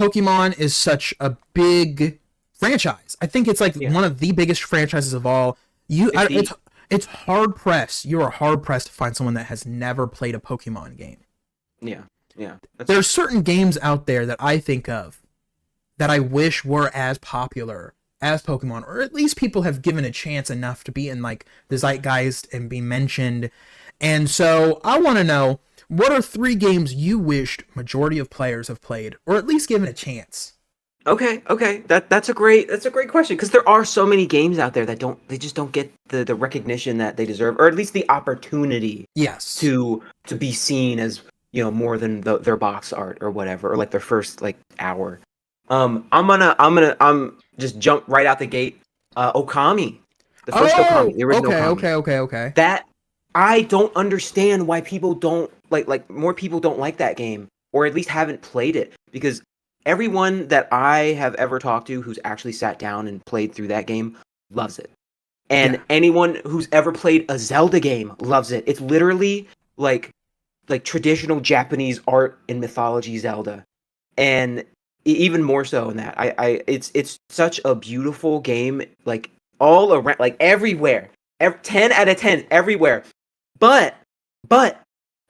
Pokemon is such a big franchise. I think it's like Yeah, one of the biggest franchises of all. You, it's the it's hard pressed. You are hard pressed to find someone that has never played a Pokemon game. yeah, yeah. That's There's certain games out there that I think of that I wish were as popular as Pokemon, or at least people have given a chance enough to be in like the zeitgeist and be mentioned. And so I want to know, what are three games you wished majority of players have played, or at least given a chance? okay. Okay, that's a great question because there are so many games out there that they just don't get the recognition that they deserve, or at least the opportunity Yes. to be seen as more than their box art or whatever, or like their first like hour. I'm just jump right out the gate. Okami, the first Okami, Oh, the original okay, Okami. okay, okay, okay. That I don't understand why people don't like more people don't like that game, or at least haven't played it, because everyone that I have ever talked to who's actually sat down and played through that game loves it. And Yeah. anyone who's ever played a Zelda game loves it. It's literally like traditional Japanese art and mythology Zelda. And even more so in that. It's such a beautiful game, like all around, like everywhere. 10 out of 10 everywhere. But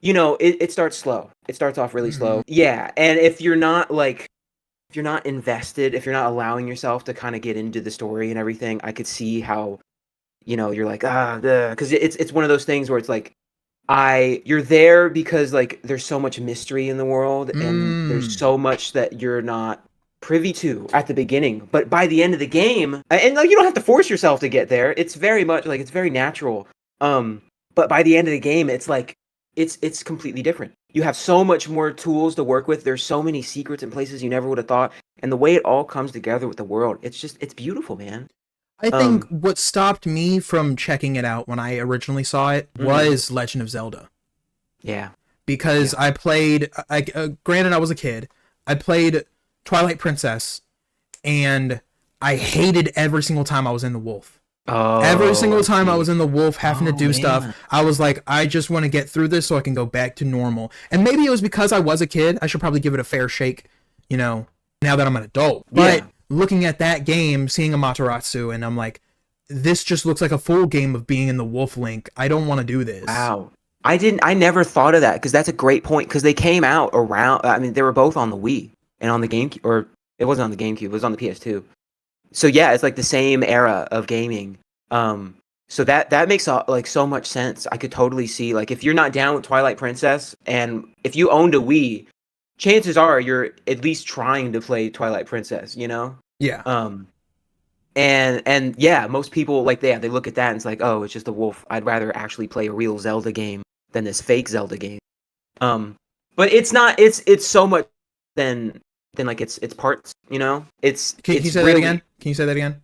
it starts slow. It starts off really Mm-hmm. slow. Yeah, and if you're not invested, if you're not allowing yourself to kind of get into the story and everything, I could see how you're like because it's one of those things where it's like you're there because like there's so much mystery in the world and there's Mm. so much that you're not privy to at the beginning, but by the end of the game, and like you don't have to force yourself to get there, it's very much like it's very natural. But by the end of the game, it's like it's completely different. You have so much more tools to work with. There's so many secrets and places you never would have thought, and the way it all comes together with the world, it's beautiful, man. I think um what stopped me from checking it out when I originally saw it mhm. was Legend of Zelda. Yeah, Because yeah. I played, granted, I was a kid. I played Twilight Princess, and I hated every single time I was in the wolf. Every Oh, single I time I was see. in the wolf having to Oh do stuff, man. I was like, I just want to get through this so I can go back to normal. And maybe it was because I was a kid. I should probably give it a fair shake, you know, now that I'm an adult. But Yeah. looking at that game, seeing Amaterasu, and I'm like, this just looks like a full game of being in the wolf link. I don't want to do this. Wow. I never thought of that because that's a great point because they came out around. I mean, they were both on the Wii and on the GameCube, or it wasn't on the GameCube. It was on the PS2. So yeah, it's like the same era of gaming. Um, so that makes like so much sense. I could totally see like if you're not down with Twilight Princess and if you owned a Wii, chances are you're at least trying to play Twilight Princess. Yeah. Um, and yeah, most people like they look at that and it's like, oh, it's just a wolf. I'd rather actually play a real Zelda game than this fake Zelda game. Um, but it's not. It's so much than like its parts. Can you It's say that really again? Can you say that again?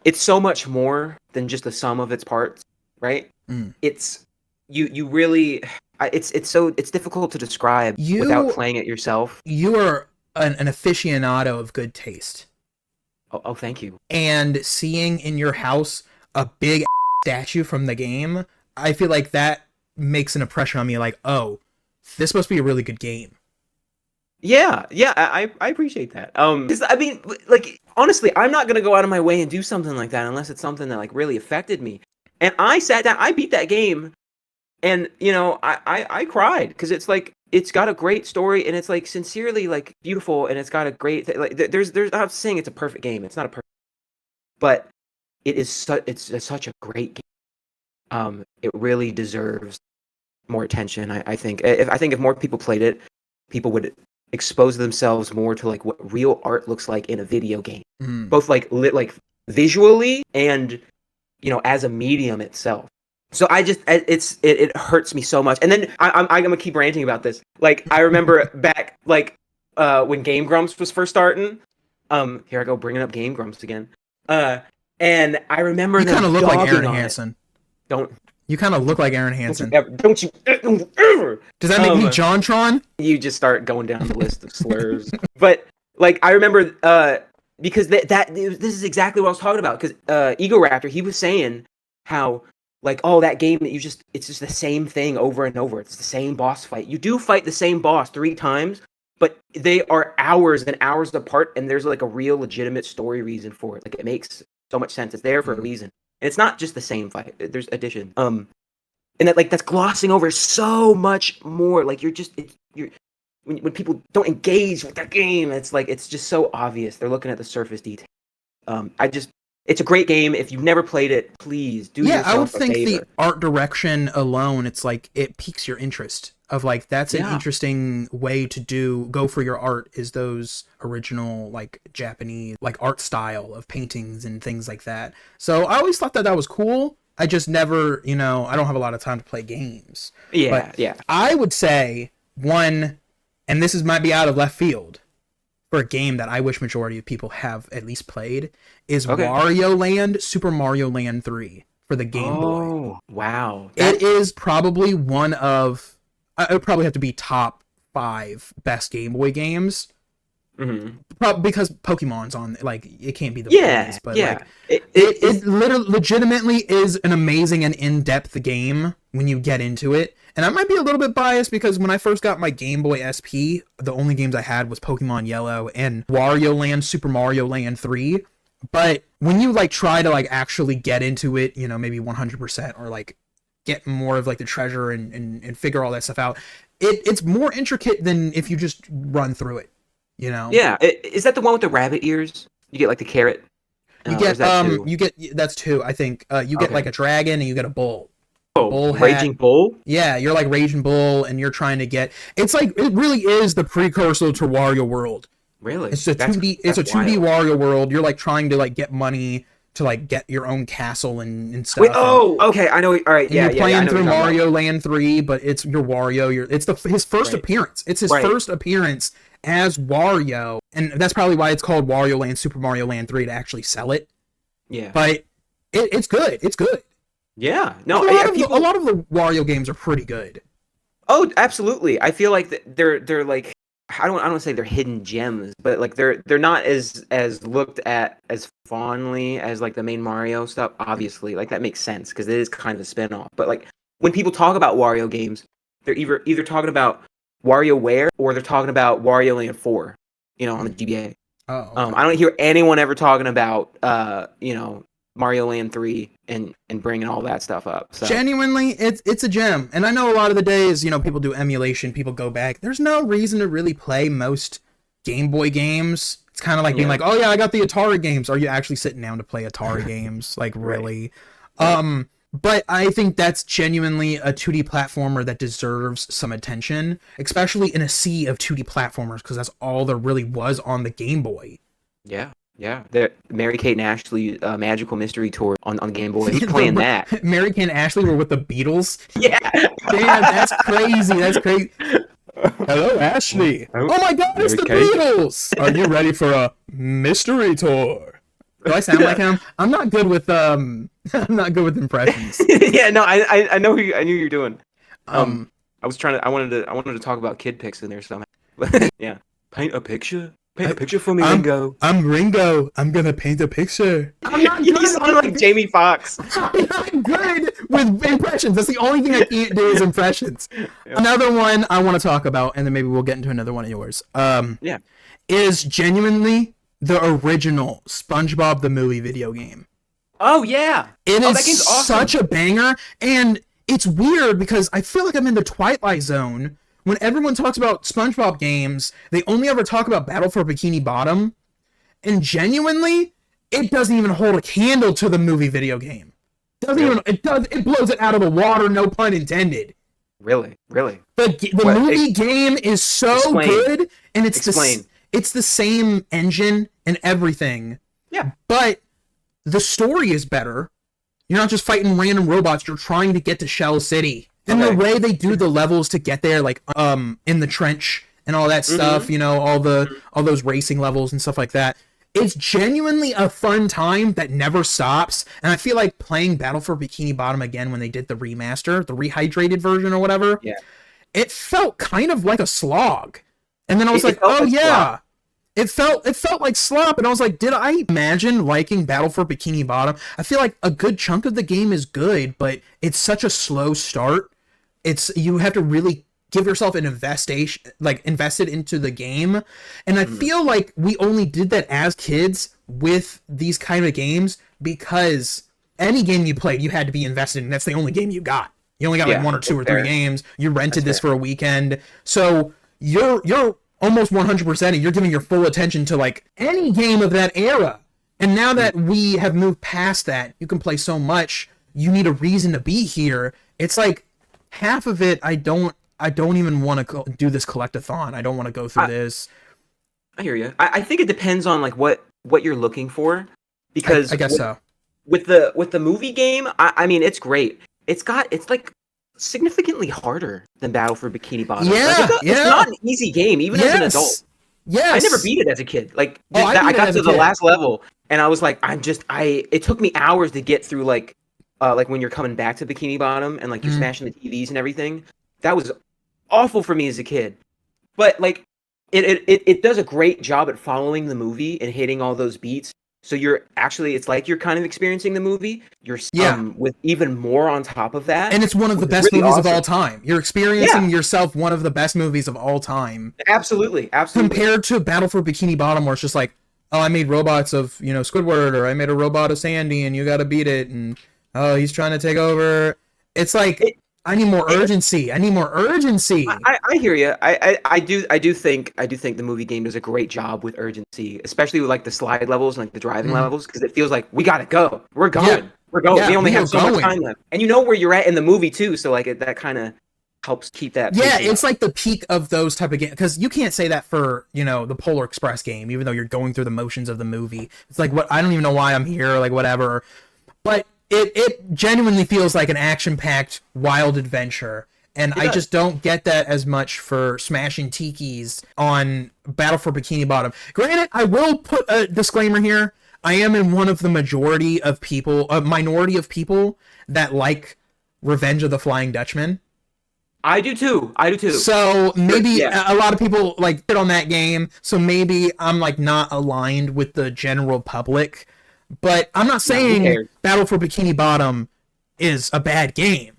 it's so much more than just the sum of its parts, right? Mm. It's you really. It's difficult to describe without You playing it yourself. you are an aficionado of good taste, Oh, thank you. and seeing in your house a big statue from the game, I feel like that makes an impression on me. Like, oh, this must be a really good game. Yeah, yeah, I appreciate that. 'Cause I mean, like honestly, I'm not gonna go out of my way and do something like that unless it's something that like really affected me. And I sat down, I beat that game, and I cried because it's like it's got a great story and it's like sincerely like beautiful and it's got a great like there's I'm not saying it's a perfect game. It's not a perfect, but it's such a great game. It really deserves more attention. I think if more people played it, people would expose themselves more to like what real art looks like in a video game, Mm. both like like visually and as a medium itself. So it hurts me so much. And then I'm gonna keep ranting about this. Like I remember back like when Game Grumps was first starting. Here I go bringing up Game Grumps again. Uh, and I remember You kind them of look like Aaron dogging on it. Hansen. Don't You kind of look like Aaron don't you Hansen. ever don't you ever Does that make me um JonTron? you just start going down the list of slurs. But like I remember because this is exactly what I was talking about because Ego Raptor, he was saying how like that game that it's just the same thing over and over. It's the same boss fight. You do fight the same boss 3 times, but they are hours and hours apart, and there's like a real legitimate story reason for it. Like it makes so much sense. It's there for a reason. And it's not just the same fight. There's addition. And that like that's glossing over so much more. Like you're when people don't engage with that game, it's like it's just so obvious. They're looking at the surface detail. It's a great game. If you've never played it, please do yourself a favor. I would think the art direction alone, it's like it piques your interest of like that's an interesting way to go for your art is those original like Japanese like art style of paintings and things like that. So I always thought that was cool. I just never, I don't have a lot of time to play games. But I would say one, and this might be out of left field, for a game that I wish majority of people have at least played, is Wario Land, Super Mario Land 3 for the Game Boy. Oh, wow. It is probably one of, it would probably have to be top 5 best Game Boy games. Mm-hmm. Because Pokemon's on, like, it can't be the biggest, but like, it literally legitimately is an amazing and in-depth game when you get into it. And I might be a little bit biased because when I first got my Game Boy SP, the only games I had was Pokemon Yellow and Wario Land, Super Mario Land 3. But when you like try to like actually get into it, maybe 100% or like get more of like the treasure and figure all that stuff out, it's more intricate than if you just run through it, Yeah, is that the one with the rabbit ears? You get like the carrot. You get that's 2, I think. You get like a dragon and you get a bull. Oh, Raging Bull? Yeah, you're like Raging Bull, and you're trying to get. It's like it really is the precursor to Wario World. Really? It's a 2D. It's a 2D Wario World. You're like trying to like get money to like get your own castle and stuff. Wait, okay, I know. All right, you're playing through Mario Land 3, but it's your Wario. It's his first appearance. It's his first appearance as Wario, and that's probably why it's called Wario Land Super Mario Land 3 to actually sell it. Yeah, but it's good. It's good. Yeah, no, a lot of the Wario games are pretty good. Oh, absolutely. I feel like they're like I don't want to say they're hidden gems, but like they're not as looked at as fondly as like the main Mario stuff. Obviously, like that makes sense because it is kind of a spin-off. But like when people talk about Wario games, they're either talking about WarioWare or they're talking about Wario Land 4, on the GBA. Oh, okay. I don't hear anyone ever talking about Mario Land 3 and bringing all that stuff up. So. Genuinely, it's a gem. And I know a lot of the days, people do emulation, people go back. There's no reason to really play most Game Boy games. It's kind of like being like, oh yeah, I got the Atari games. Are you actually sitting down to play Atari games? Like, really? Right. But I think that's genuinely a 2D platformer that deserves some attention, especially in a sea of 2D platformers, because that's all there really was on the Game Boy. Yeah. Yeah, the Mary-Kate and Ashley Magical Mystery Tour on Game Boy. Who's playing that? Mary-Kate and Ashley were with the Beatles? Yeah. Damn, that's crazy. That's crazy. Hello, Ashley. Oh my God, it's the Beatles. Are you ready for a mystery tour? Do I sound like him? I'm not good with I'm not good with impressions. Yeah, no, I know I knew you were doing. I wanted to talk about kid pics in there somehow. Yeah. Paint a picture. Paint a picture for me, Ringo. I'm Ringo. I'm gonna paint a picture. You sound like Jamie Foxx. I'm not good with impressions. That's the only thing I can't do is impressions. Yeah. Another one I want to talk about, and then maybe we'll get into another one of yours. Is genuinely the original SpongeBob the Movie video game. Oh yeah, it is that game's awesome. Such a banger, and it's weird because I feel like I'm in the Twilight Zone. When everyone talks about SpongeBob games, they only ever talk about Battle for Bikini Bottom. And genuinely, it doesn't even hold a candle to the movie video game. It blows it out of the water, no pun intended. Really? The movie game is so good, and it's the same engine and everything. Yeah. But the story is better. You're not just fighting random robots, you're trying to get to Shell City. And the way they do the levels to get there, like in the trench and all that stuff, all those racing levels and stuff like that. It's genuinely a fun time that never stops. And I feel like playing Battle for Bikini Bottom again when they did the remaster, the rehydrated version or whatever. Yeah. It felt kind of like a slog. And then I was like, oh yeah. It felt like slop, and I was like, did I imagine liking Battle for Bikini Bottom? I feel like a good chunk of the game is good, but it's such a slow start. You have to really give yourself an investation, like invested into the game. And I Mhm. feel like we only did that as kids with these kind of games because any game you played, you had to be invested in. That's the only game you got. You only got like Yeah, one or two that's or three fair. games. You That's rented this fair. for a weekend. So you're almost 100% and you're giving your full attention to like any game of that era. And now Mhm. that we have moved past that, you can play so much. You need a reason to be here. It's like half of it I don't even want to do this collectathon. I don't want to go through I, this. I hear you. I think it depends on like what you're looking for, I because guess so. with the movie game, I mean it's great. It's like significantly harder than Battle for Bikini Bottom. Like Yeah, it's yeah. not an easy game even as an adult. Yes. I never Yes. beat it as a kid. Like Oh, I I beat it got as a to the kid. last level and I was like, I it took me hours to get through like when you're coming back to Bikini Bottom and like you're Mm. smashing the TVs and everything. That was awful for me as a kid. But like it does a great job at following the movie and hitting all those beats. So you're actually it's like you're kind of experiencing the movie. You're Yeah. with even more on top of that, And it's one of the which is best really movies of awesome. all time. You're Yeah, experiencing yourself one of the best movies of all time absolutely, absolutely. compared to Battle for Bikini Bottom, where it's just like, oh, I made robots of Squidward, or I made a robot of Sandy, and you got to beat it, and oh, he's trying to take over. It's like It, I need more it urgency. I need more urgency. I hear you. I do think the movie game does a great job with urgency, especially with like the slide levels and like the driving Mm. levels, because it feels like we gotta go. We're Yeah, going. We're going. yeah, We only we are have so much going. time left, and you know where you're at in the movie too. So like that kind of helps keep that Yeah, pacing it's up. like the peak of those type of games because you can't say that for the Polar Express game, even though you're going through the motions of the movie. It's like what I don't even know why I'm here, like whatever. But it genuinely feels like an action packed wild adventure. And It I does. just don't get that as much for smashing tikis on Battle for Bikini Bottom. Granted, I will put a disclaimer here. I am in one of the majority of people, a minority of people that like Revenge of the Flying Dutchman. I do too. I do too. So maybe Yeah. a lot of people like hit on that game. So maybe I'm like not aligned with the general public. But I'm not No, who saying cares? Battle for Bikini Bottom is a bad game.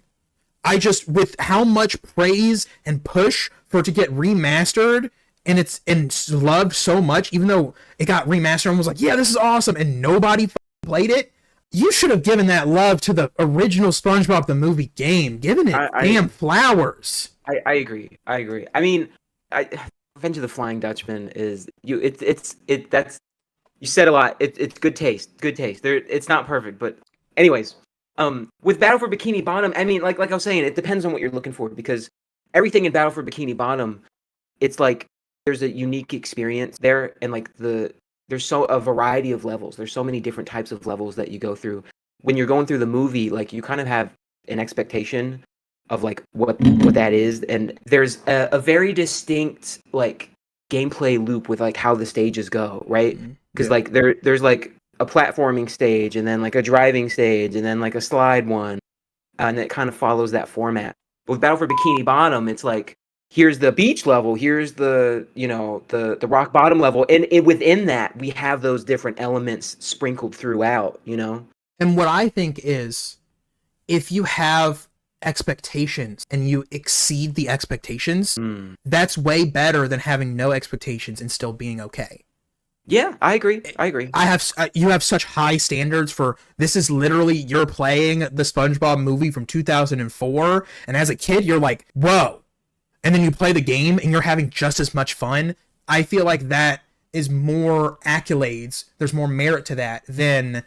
I just with how much praise and push for it to get remastered and loved so much, even though it got remastered and was like, yeah, this is awesome, and nobody played it. You should have given that love to the original SpongeBob the movie game, given it I damn flowers. I agree. I agree. I mean, I Revenge of the Flying Dutchman is you. It. That's you said a lot. It's good taste. Good taste. There. It's not perfect, but anyways, with Battle for Bikini Bottom, I mean, like I was saying, it depends on what you're looking for because everything in Battle for Bikini Bottom, it's like there's a unique experience there, and like there's so a variety of levels. There's so many different types of levels that you go through. When you're going through the movie, like you kind of have an expectation of like what that is, and there's a very distinct like gameplay loop with like how the stages go, right? Because Yeah. like there's like a platforming stage, and then like a driving stage, and then like a slide one, and it kind of follows that format. But with Battle for Bikini Bottom, it's like here's the beach level, here's the the rock bottom level, and within that we have those different elements sprinkled throughout. You know. And what I think is if you have expectations and you exceed the expectations, Mm. that's way better than having no expectations and still being okay. Yeah, I agree. I agree. You have such high standards for this is literally you're playing the SpongeBob movie from 2004 and as a kid you're like, "Whoa." And then you play the game and you're having just as much fun. I feel like that is more accolades. There's more merit to that than,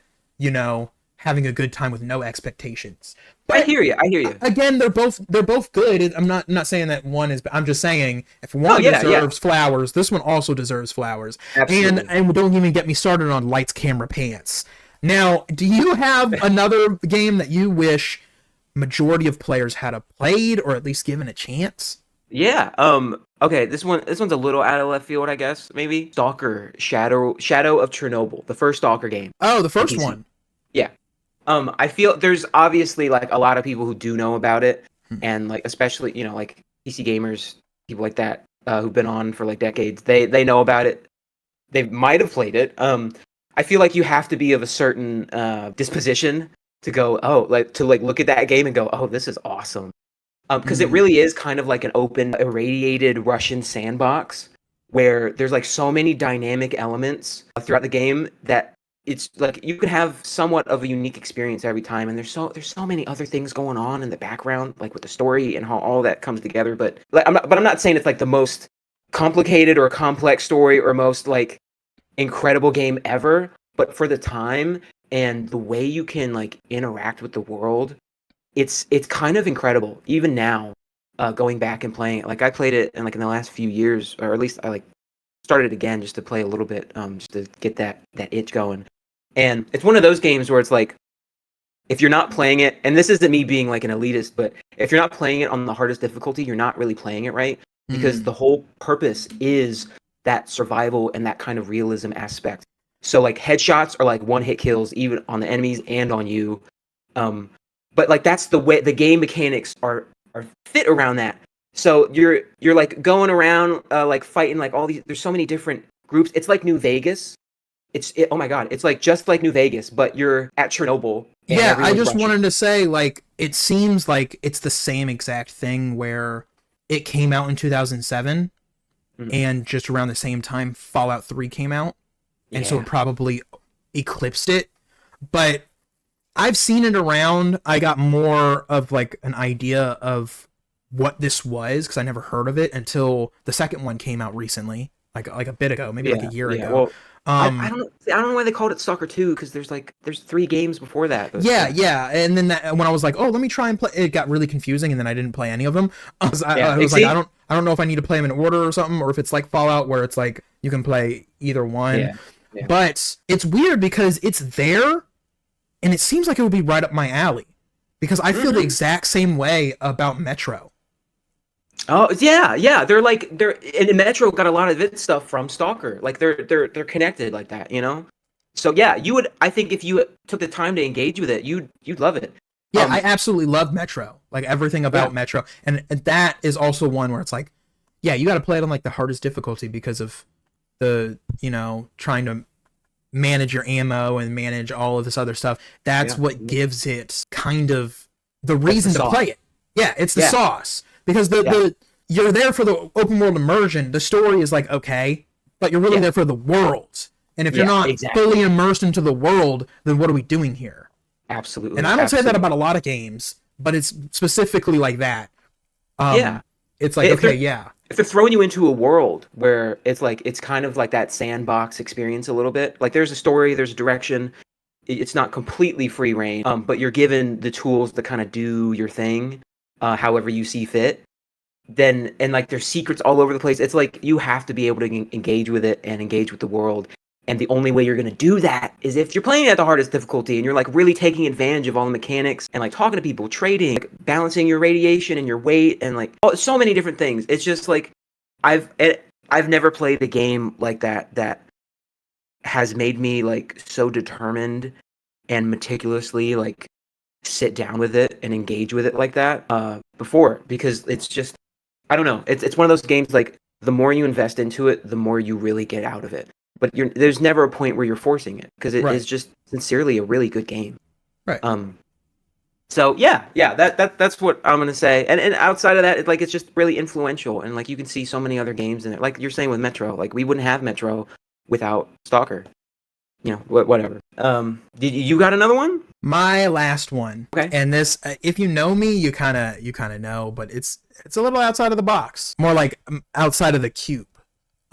having a good time with no expectations. I But hear you. I hear you. again, they're both good. I'm not saying that one is. I'm just saying if Oh one yeah, yeah. deserves flowers, this one also deserves flowers. And Absolutely. and don't even get me started on lights, camera, pants. Now, do you have another game that you wish majority of players had played or at least given a chance? Yeah. Okay. This one's a little out of left field, I guess. Maybe Stalker Shadow of Chernobyl, the first Stalker game Oh, the on first PC. one. Yeah. I feel there's obviously like a lot of people who do know about it, Hmm. and like especially like PC gamers, people like that who've been on for like decades. They know about it. They might have played it. I feel like you have to be of a certain disposition to go, oh, like to like look at that game and go, oh, this is awesome. because it really is kind of like an open, irradiated Russian sandbox where there's like so many dynamic elements throughout the game that it's like you could have somewhat of a unique experience every time. And there's so many other things going on in the background, like with the story and how all that comes together. But like, I'm not saying it's like the most complicated or complex story or most like incredible game ever. But for the time and the way you can like interact with the world, it's kind of incredible even now, going back and playing it. Like I played it in the last few years, or at least I like started it again just to play a little bit, just to get that itch going. And it's one of those games where it's like, if you're not playing it, and this isn't me being like an elitist, but if you're not playing it on the hardest difficulty, you're not really playing it right, because the whole purpose is that survival and that kind of realism aspect. So like headshots are like one hit kills even on the enemies and on you. But like that's the way the game mechanics are fit around that. So you're like going around like fighting like all these. There's so many different groups. It's like New Vegas. Oh my god, it's like just like New Vegas, but you're at Chernobyl. Yeah, I just wanted to say, like, it seems like it's the same exact thing where it came out in 2007, and just around the same time Fallout 3 came out, and so it probably eclipsed it. But I've seen it around. I got more of like an idea of what this was because I never heard of it until the second one came out recently, like a bit ago, maybe like a year ago. Well, I don't know why they called it Stalker 2 because there's 3 games before that. Yeah, and then when I was like, oh, let me try and play, it got really confusing, and then I didn't play any of them. I was like, I don't know if I need to play them in order or something, or if it's like Fallout where it's like you can play either one. Yeah. But it's weird because it's there, and it seems like it would be right up my alley because I feel the exact same way about Metro. Oh yeah. They're and Metro got a lot of its stuff from Stalker. Like they're connected like that, you know. So yeah, I think if you took the time to engage with it, you'd love it. Yeah, I absolutely love Metro. Like everything about Metro, and that is also one where it's like, yeah, you got to play it on like the hardest difficulty because of the trying to manage your ammo and manage all of this other stuff. That's what gives it kind of the reason to play it. Yeah, it's the sauce. Because you're there for the open world immersion. The story is like okay, but you're really there for the world. And if you're not fully immersed into the world, then what are we doing here? Absolutely. And I don't say that about a lot of games, but it's specifically like that. It's like if they're throwing you into a world where it's like it's kind of like that sandbox experience a little bit. Like there's a story, there's a direction. It's not completely free reign, but you're given the tools to kind of do your thing. However you see fit, and like there's secrets all over the place. It's like you have to be able to engage with it and engage with the world. And the only way you're going to do that is if you're playing at the hardest difficulty and you're like really taking advantage of all the mechanics and like talking to people, trading, like, balancing your radiation and your weight and like so many different things. It's just like I've never played a game like that has made me like so determined and meticulously like sit down with it and engage with it like that before, because it's just I don't know, it's one of those games like the more you invest into it, the more you really get out of it, but there's never a point where you're forcing it because it is just sincerely a really good game. So that's what I'm gonna say, and outside of that, it's just really influential, and like you can see so many other games in it, like you're saying with Metro. Like we wouldn't have Metro without Stalker. Whatever. Did you got another one? My last one. Okay. And this, if you know me, you kind of know, but it's a little outside of the box, more like outside of the cube.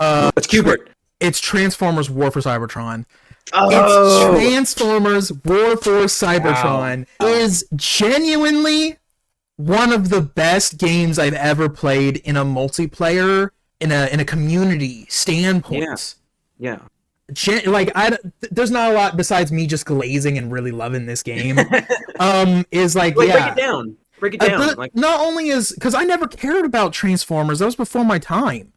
It's Cubert. It's Transformers War for Cybertron. Oh. It's Transformers War for Cybertron is genuinely one of the best games I've ever played in a multiplayer, in a community standpoint. Yeah. There's not a lot besides me just glazing and really loving this game. Is like break it down. Not only is because I never cared about Transformers, that was before my time.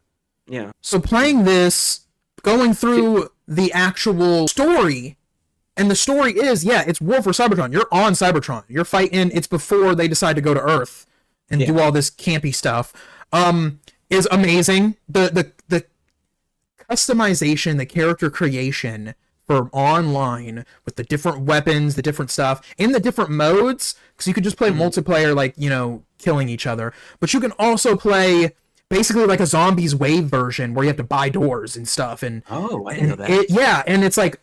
Yeah. So playing this, going through the actual story, and the story is it's War for Cybertron. You're on Cybertron. You're fighting. It's before they decide to go to Earth and do all this campy stuff. Is amazing. The customization, the character creation for online with the different weapons, the different stuff, and the different modes. Because you could just play multiplayer, like, you know, killing each other, but you can also play basically like a zombies wave version where you have to buy doors and stuff. Oh, I didn't know that. Yeah, and it's like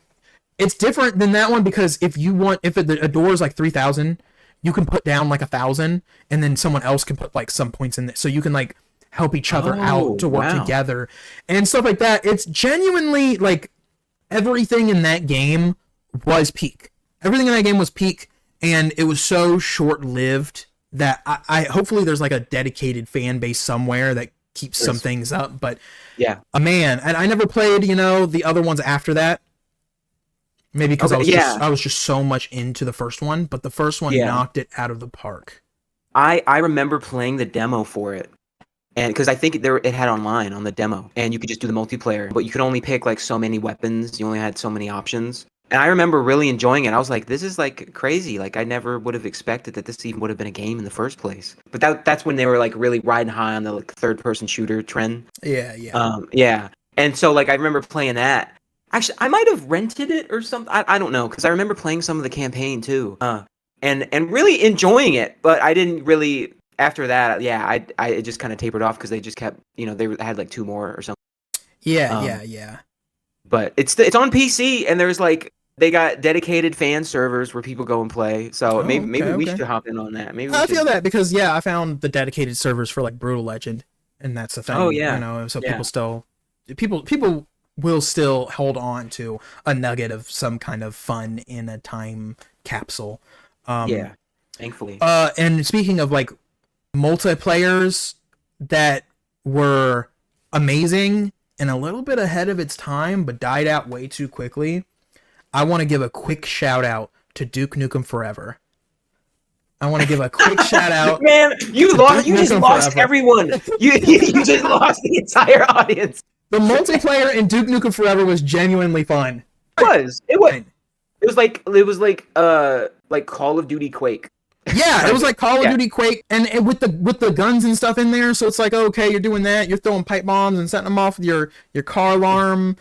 it's different than that one because if a door is like 3,000, you can put down like 1,000, and then someone else can put like some points in there, so you can like help each other out to work together and stuff like that. It's genuinely like everything in that game was peak. Everything in that game was peak, and it was so short lived that I hopefully there's like a dedicated fan base somewhere that keeps some things up. But yeah, man, and I never played, you know, the other ones after that. Maybe because I was just so much into the first one, but the first one knocked it out of the park. I remember playing the demo for it, and because I think it had online on the demo, and you could just do the multiplayer, but you could only pick like so many weapons. You only had so many options, and I remember really enjoying it. I was like, this is like crazy. Like I never would have expected that this even would have been a game in the first place. But that's when they were like really riding high on the like third person shooter trend. Yeah. And so like I remember playing that. Actually, I might have rented it or something. I don't know, because I remember playing some of the campaign too, and really enjoying it. But I didn't really after that. Yeah, I it just kind of tapered off because they just kept, you know, they had like 2 more or something. Yeah. But it's on PC, and there's like they got dedicated fan servers where people go and play. So maybe we should hop in on that. Maybe I feel that because I found the dedicated servers for like Brutal Legend, and that's the thing. Oh yeah, you know, so people will still hold on to a nugget of some kind of fun in a time capsule. Yeah, thankfully. And speaking of like multiplayers that were amazing and a little bit ahead of its time but died out way too quickly, I want to give a quick shout out to Duke Nukem Forever. I want to give a quick shout out. Man, you just lost everyone. You just lost the entire audience. The multiplayer in Duke Nukem Forever was genuinely fun. It was like Call of Duty Quake. Yeah, it was like Call of Duty Quake, and with the guns and stuff in there. So it's like, okay, you're doing that. You're throwing pipe bombs and setting them off with your car alarm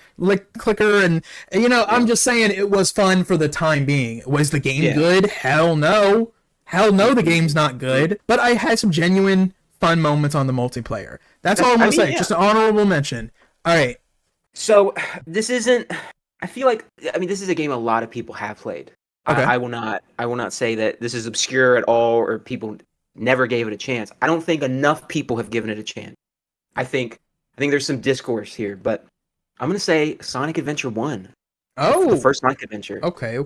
clicker, and you know, I'm just saying it was fun for the time being. Was the game good? Hell no, the game's not good. But I had some genuine fun moments on the multiplayer. That's all I'm gonna say. Just an honorable mention. All right. So this isn't. I feel like this is a game a lot of people have played. Okay. I will not say that this is obscure at all or people never gave it a chance. I don't think enough people have given it a chance. I think there's some discourse here, but I'm gonna say Sonic Adventure 1. Oh, the first Sonic Adventure. Okay.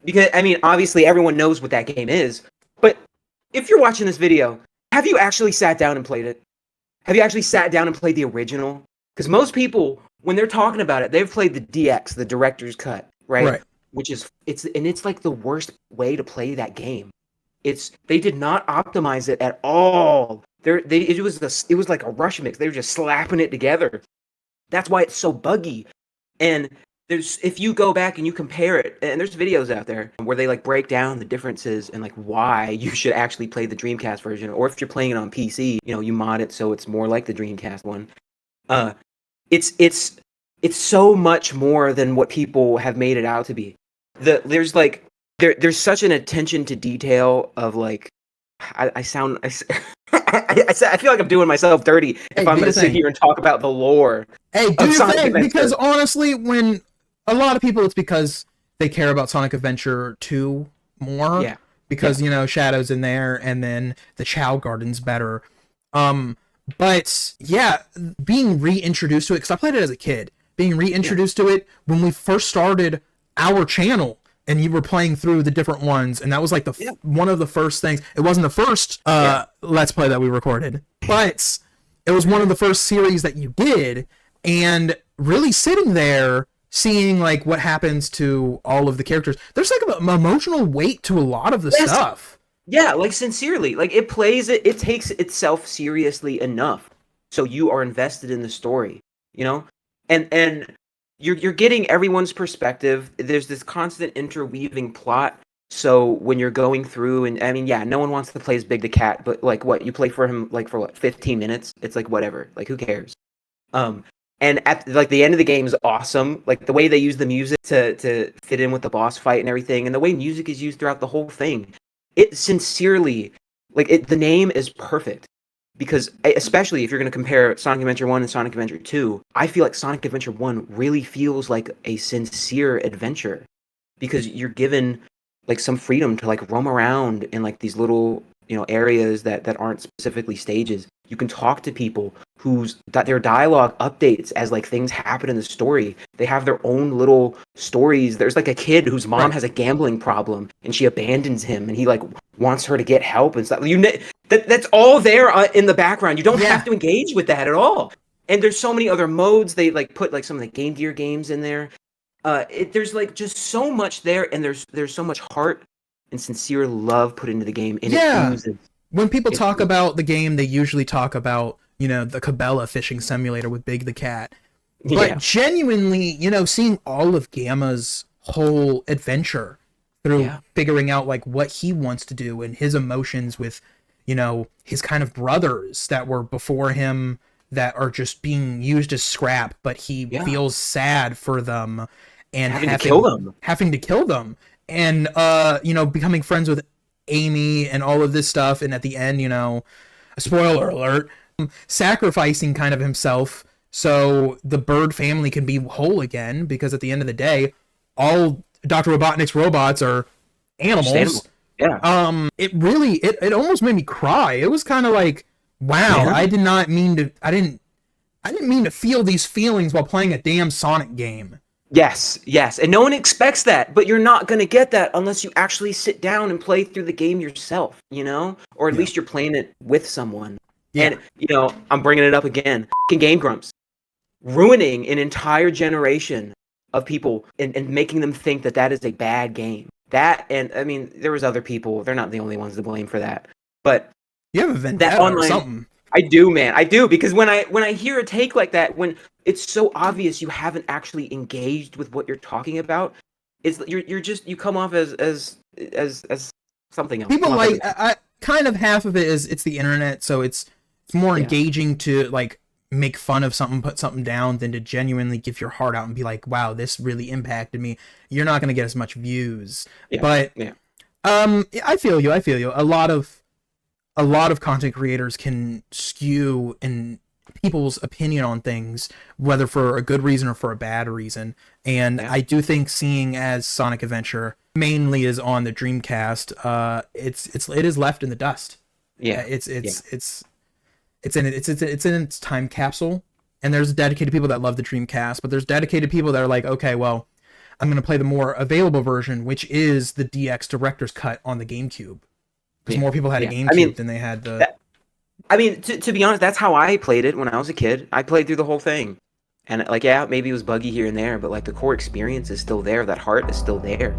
Because obviously everyone knows what that game is, but if you're watching this video, have you actually sat down and played it? Have you actually sat down and played the original? Because most people, when they're talking about it, they've played the DX, the director's cut, right? Right. Which is it's like the worst way to play that game. They did not optimize it at all. It was like a rush mix. They were just slapping it together. That's why it's so buggy. And if you go back and you compare it, and there's videos out there where they like break down the differences and like why you should actually play the Dreamcast version, or if you're playing it on PC, you know, you mod it so it's more like the Dreamcast one. It's so much more than what people have made it out to be. There's such an attention to detail of like, I feel like I'm doing myself dirty if I'm going to sit here and talk about the lore. Hey, do your thing, because honestly, when a lot of people, it's because they care about Sonic Adventure 2 more. Yeah. Because, you know, Shadow's in there, and then the Chow Garden's better. But yeah, being reintroduced to it, because I played it as a kid, being reintroduced to it when we first started our channel, and you were playing through the different ones, and that was like one of the first things. It wasn't the first Let's Play that we recorded, but it was one of the first series that you did, and really sitting there seeing like what happens to all of the characters. There's like an emotional weight to a lot of the stuff. Yeah, like sincerely, like it takes itself seriously enough, so you are invested in the story, you know, and you're getting everyone's perspective. There's this constant interweaving plot. So when you're going through, and no one wants to play as Big the Cat, but like what you play for him, like for what 15 minutes? It's like whatever, like who cares? And at like the end of the game is awesome. Like the way they use the music to fit in with the boss fight and everything, and the way music is used throughout the whole thing. It sincerely, like the name is perfect because especially if you're going to compare Sonic Adventure 1 and Sonic Adventure 2, I feel like Sonic Adventure 1 really feels like a sincere adventure because you're given like some freedom to like roam around in like these little, areas that aren't specifically stages. You can talk to people whose that their dialogue updates as like things happen in the story. They have their own little stories. There's like a kid whose mom Right. has a gambling problem and she abandons him and he like wants her to get help and stuff. That's all there in the background. You don't Yeah. have to engage with that at all. And there's so many other modes. They like put like some of the Game Gear games in there. There's like just so much there, and there's so much heart and sincere love put into the game, and it Yeah. oozes. When people It, talk about the game, they usually talk about, the Cabela fishing simulator with Big the Cat. But yeah, genuinely, seeing all of Gamma's whole adventure through yeah, figuring out like what he wants to do and his emotions with, his kind of brothers that were before him that are just being used as scrap, but he yeah. feels sad for them and Having to kill having them. having to kill them and becoming friends with Amy and all of this stuff, and at the end, spoiler alert, sacrificing kind of himself so the bird family can be whole again, because at the end of the day, all Dr. Robotnik's robots are Understandable. animals. Yeah, It almost made me cry. It was kind of like, wow, yeah, I didn't mean to feel these feelings while playing a damn Sonic game. yes, yes. And no one expects that, but you're not gonna get that unless you actually sit down and play through the game yourself, or at Yeah. least you're playing it with someone. Yeah. And I'm bringing it up again. F***ing Game Grumps ruining an entire generation of people and making them think that that is a bad game. That, and I mean, there was other people. They're not the only ones to blame for that. But You have a that vendetta or online, something. I do, man. I do, because when I hear a take like that, when it's so obvious you haven't actually engaged with what you're talking about, it's you're just, you come off as something else. You People come off as like kind of half of it is it's the internet, so it's more yeah, engaging to like make fun of something, put something down, than to genuinely give your heart out and be like, wow, this really impacted me. You're not going to get as much views. yeah, But yeah, I feel you. A lot of content creators can skew in people's opinion on things, whether for a good reason or for a bad reason. And yeah, I do think, seeing as Sonic Adventure mainly is on the Dreamcast, it is left in the dust. yeah, It's yeah, it's it's it's in its time capsule. And there's dedicated people that love the Dreamcast, but there's dedicated people that are like, okay, well, I'm gonna play the more available version, which is the DX Director's Cut on the GameCube, because yeah, more people had a yeah. GameCube than they had the. To be honest, that's how I played it when I was a kid. I played through the whole thing. And like, yeah, maybe it was buggy here and there, but like the core experience is still there. That heart is still there.